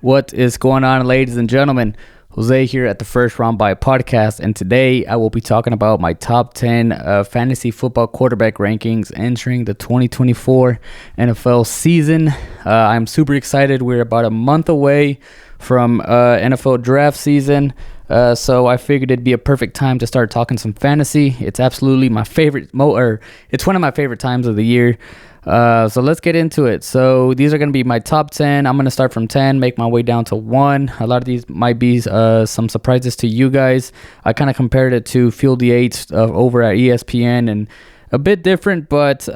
What is going on, ladies and gentlemen? Jose here at the First Round By podcast, and today I will be talking about my top 10 fantasy football quarterback rankings entering the 2024 NFL season. I'm super excited. We're about a month away from NFL draft season, so I figured it'd be a perfect time to start talking some fantasy. It's absolutely my favorite, it's one of my favorite times of the year. So let's get into it. So these are going to be my top 10. I'm going to start from 10, make my way down to 1. A lot of these might be some surprises to you guys. I kind of compared it to Field the Eights over at ESPN, and a bit different, but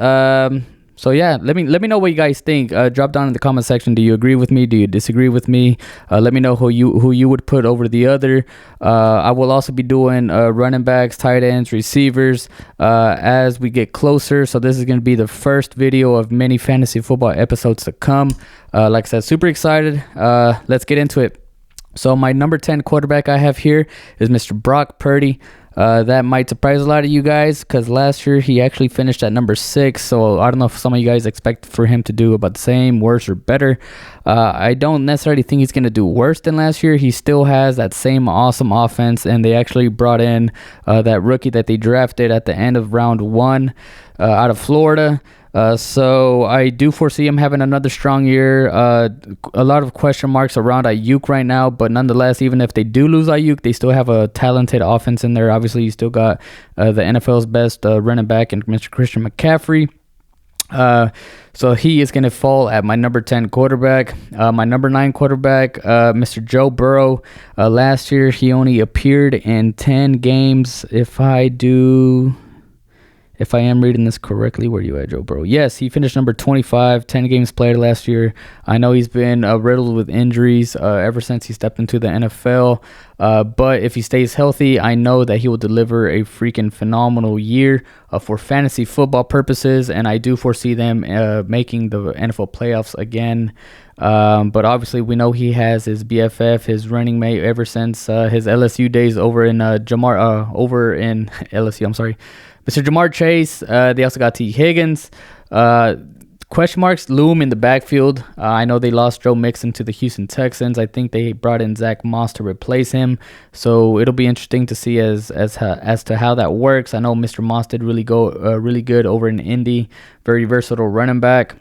so yeah, let me know what you guys think. Drop down in the comment section. Do you agree with me? Do you disagree with me? Let me know who you would put over the other. I will also be doing running backs, tight ends, receivers as we get closer. So this is going to be the first video of many fantasy football episodes to come. Like I said, super excited. Let's get into it. So my number 10 quarterback I have here is Mr. Brock Purdy. That might surprise a lot of you guys because last year he actually finished at number 6. So I don't know if some of you guys expect for him to do about the same, worse, or better. I don't necessarily think he's going to do worse than last year. He still has that same awesome offense, and they actually brought in that rookie that they drafted at the end of round 1 out of Florida. So I do foresee him having another strong year. A lot of question marks around Ayuk right now, but nonetheless, even if they do lose Ayuk, they still have a talented offense in there. Obviously, you still got the NFL's best running back in Mr. Christian McCaffrey. So he is going to fall at my number 10 quarterback. My number 9 quarterback, Mr. Joe Burrow. Last year, he only appeared in 10 games. If I am reading this correctly, where you at, Joe Burrow? Yes, he finished number 25, 10 games played last year. I know he's been riddled with injuries ever since he stepped into the NFL. But if he stays healthy, I know that he will deliver a freaking phenomenal year for fantasy football purposes. And I do foresee them making the NFL playoffs again. But obviously, we know he has his BFF, his running mate, ever since his LSU days over in LSU. I'm sorry. Mr. Jamar Chase. They also got T. Higgins. Question marks loom in the backfield. I know they lost Joe Mixon to the Houston Texans. I think they brought in Zach Moss to replace him. So it'll be interesting to see as to how that works. I know Mr. Moss did really good over in Indy. Very versatile running back.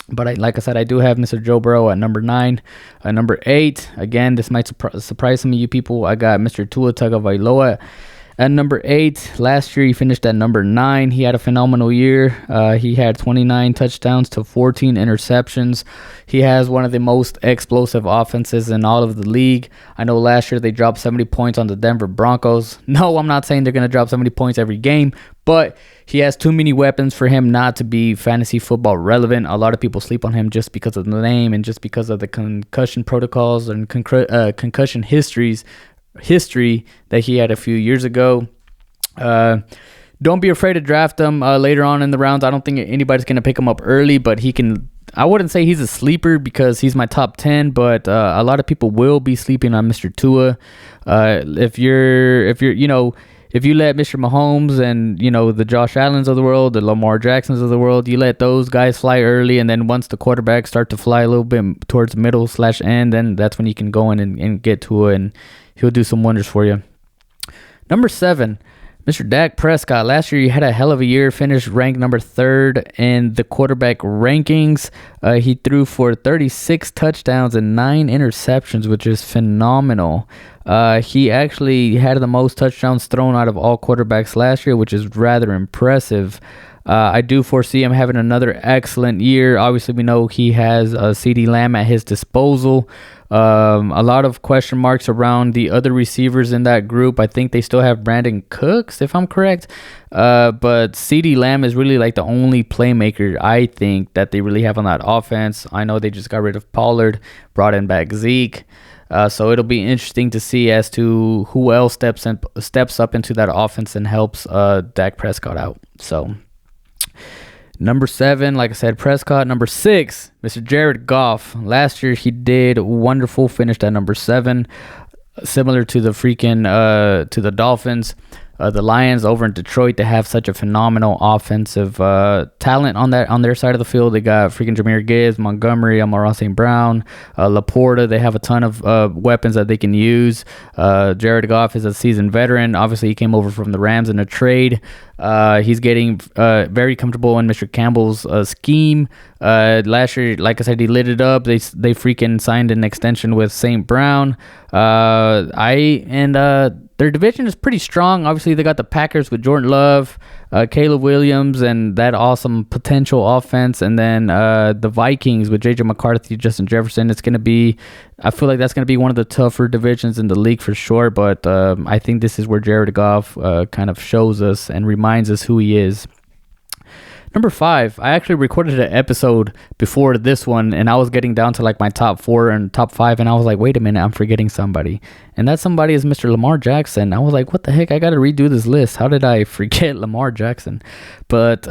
But like I said, I do have Mr. Joe Burrow at number 9. Number 8, again, this might surprise some of you people. I got Mr. Tua Tagovailoa at number 8. Last year, he finished at number 9. He had a phenomenal year. He had 29 touchdowns to 14 interceptions. He has one of the most explosive offenses in all of the league. I know last year they dropped 70 points on the Denver Broncos. No, I'm not saying they're going to drop 70 points every game, but he has too many weapons for him not to be fantasy football relevant. A lot of people sleep on him just because of the name and just because of the concussion protocols and concussion history that he had a few years ago. Don't be afraid to draft him later on in the rounds. I don't think anybody's going to pick him up early, but I wouldn't say he's a sleeper because he's my top 10, but a lot of people will be sleeping on Mr. Tua. If you let Mr. Mahomes and, the Josh Allens of the world, the Lamar Jacksons of the world, you let those guys fly early, and then once the quarterbacks start to fly a little bit towards middle/end, then that's when you can go in and get Tua, and he'll do some wonders for you. Number 7, Mr. Dak Prescott. Last year, he had a hell of a year, finished ranked number 3rd in the quarterback rankings. He threw for 36 touchdowns and 9 interceptions, which is phenomenal. He actually had the most touchdowns thrown out of all quarterbacks last year, which is rather impressive. I do foresee him having another excellent year. Obviously, we know he has CeeDee Lamb at his disposal. A lot of question marks around the other receivers in that group. I think they still have Brandon Cooks, if I'm correct. But CeeDee Lamb is really like the only playmaker I think that they really have on that offense. I know they just got rid of Pollard, brought in back Zeke. So it'll be interesting to see as to who else steps up into that offense and helps Dak Prescott out. So number 7, like I said, Prescott. Number 6, Mr. Jared Goff. Last year he did wonderful, finished at number 7, similar to the Dolphins. The Lions over in Detroit, they have such a phenomenal offensive talent on their side of the field. They got freaking Jahmyr Gibbs, Montgomery, Amon-Ra St. Brown, Laporta. They have a ton of weapons that they can use. Jared Goff is a seasoned veteran. Obviously, he came over from the Rams in a trade. He's getting very comfortable in Mr. Campbell's scheme. Last year, like I said, he lit it up. They freaking signed an extension with St. Brown. Their division is pretty strong. Obviously, they got the Packers with Jordan Love, Caleb Williams, and that awesome potential offense. And then the Vikings with J.J. McCarthy, Justin Jefferson. I feel like that's going to be one of the tougher divisions in the league for sure. But I think this is where Jared Goff kind of shows us and reminds us who he is. Number 5, I actually recorded an episode before this one, and I was getting down to like my top 4 and top 5, and I was like, wait a minute, I'm forgetting somebody. And that somebody is Mr. Lamar Jackson. I was like, what the heck? I got to redo this list. How did I forget Lamar Jackson? But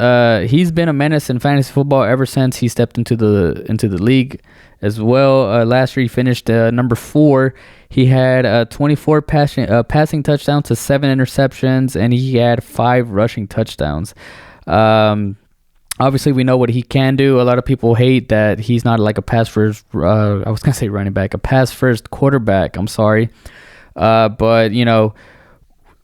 he's been a menace in fantasy football ever since he stepped into the league as well. Last year, he finished number 4. He had 24 passing touchdowns to 7 interceptions, and he had 5 rushing touchdowns. Obviously, we know what he can do. A lot of people hate that he's not like a pass-first, I was going to say running back, a pass-first quarterback. I'm sorry. But,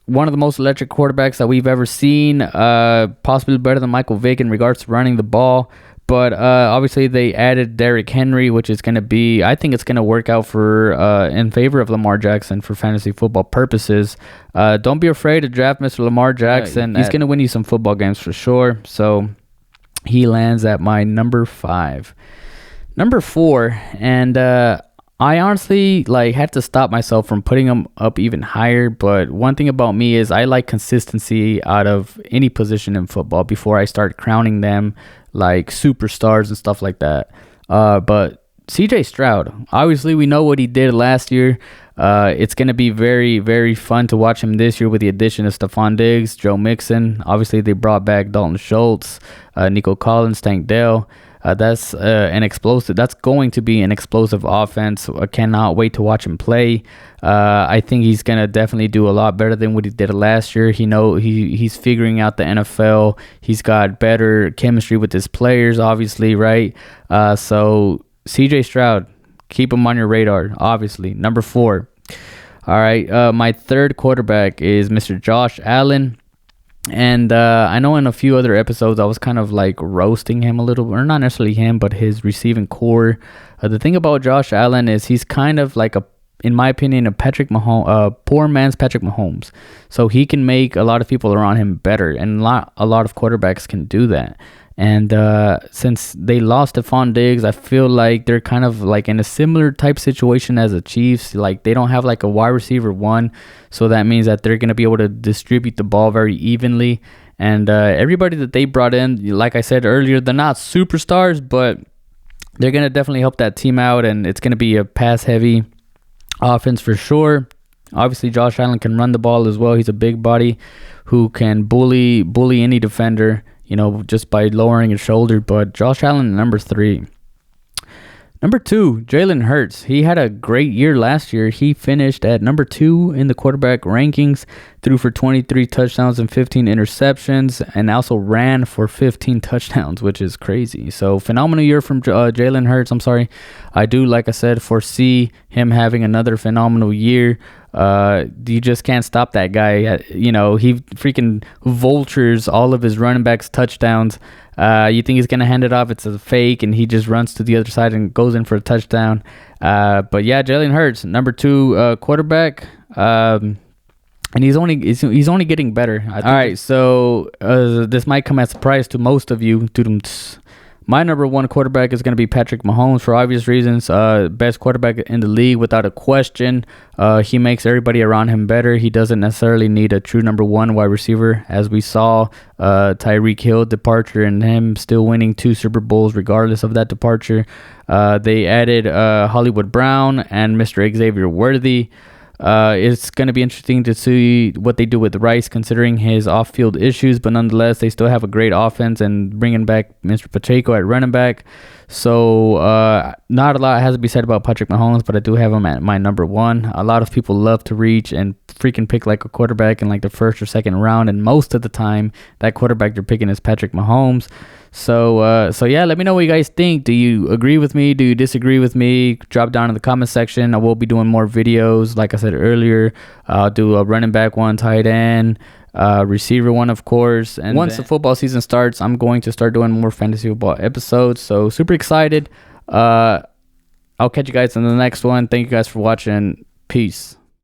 one of the most electric quarterbacks that we've ever seen, possibly better than Michael Vick in regards to running the ball. But obviously, they added Derrick Henry, which is going to be, I think it's going to work out in favor of Lamar Jackson for fantasy football purposes. Don't be afraid to draft Mr. Lamar Jackson. He's going to win you some football games for sure. So he lands at my number 5. Number 4, and I honestly had to stop myself from putting him up even higher. But one thing about me is I like consistency out of any position in football before I start crowning them like superstars and stuff like that. But CJ Stroud, obviously we know what he did last year. It's going to be very, very fun to watch him this year with the addition of Stephon Diggs, Joe Mixon. Obviously, they brought back Dalton Schultz, Nico Collins, Tank Dell. That's going to be an explosive offense. I cannot wait to watch him play. I think he's going to definitely do a lot better than what he did last year. He's figuring out the NFL. He's got better chemistry with his players, obviously, right? So CJ Stroud, keep him on your radar, obviously. Number 4. All right, my third quarterback is Mr. Josh Allen. And I know in a few other episodes I was kind of like roasting him a little, or not necessarily him, but his receiving core. The thing about Josh Allen is he's kind of like in my opinion, a poor man's Patrick Mahomes. So he can make a lot of people around him better, and a lot of quarterbacks can do that. And since they lost Stephon Diggs, I feel like they're kind of like in a similar type situation as the Chiefs. Like they don't have like a wide receiver 1, so that means that they're going to be able to distribute the ball very evenly. And everybody that they brought in, like I said earlier, they're not superstars, but they're going to definitely help that team out, and it's going to be a pass-heavy offense for sure. Obviously, Josh Allen can run the ball as well. He's a big body who can bully any defender, just by lowering his shoulder. But Josh Allen, number 3. Number 2, Jalen Hurts. He had a great year last year. He finished at number 2 in the quarterback rankings, threw for 23 touchdowns and 15 interceptions, and also ran for 15 touchdowns, which is crazy. So phenomenal year from Jalen Hurts. I do, like I said, foresee him having another phenomenal year. You just can't stop that guy. He freaking vultures all of his running backs touchdowns. You think he's going to hand it off, it's a fake, and he just runs to the other side and goes in for a touchdown. But yeah, Jalen Hurts, number 2 quarterback. And he's only getting better. All right, so this might come as a surprise to most of you. My number 1 quarterback is going to be Patrick Mahomes for obvious reasons. Best quarterback in the league without a question. He makes everybody around him better. He doesn't necessarily need a true number 1 wide receiver, as we saw Tyreek Hill departure and him still winning 2 Super Bowls regardless of that departure. They added Hollywood Brown and Mr. Xavier Worthy. It's going to be interesting to see what they do with Rice, considering his off-field issues, but nonetheless, they still have a great offense, and bringing back Mr. Pacheco at running back. So not a lot has to be said about Patrick Mahomes, but I do have him at my number one. A lot of people love to reach and freaking pick like a quarterback in like the first or second round, and most of the time that quarterback they're picking is Patrick Mahomes. So yeah, let me know what you guys think. Do you agree with me? Do you disagree with me? Drop down in the comment section. I will be doing more videos. Like I said earlier, I'll do a running back one, tight end, receiver one, of course. And once the football season starts, I'm going to start doing more fantasy football episodes. So super excited. I'll catch you guys in the next one. Thank you guys for watching. Peace.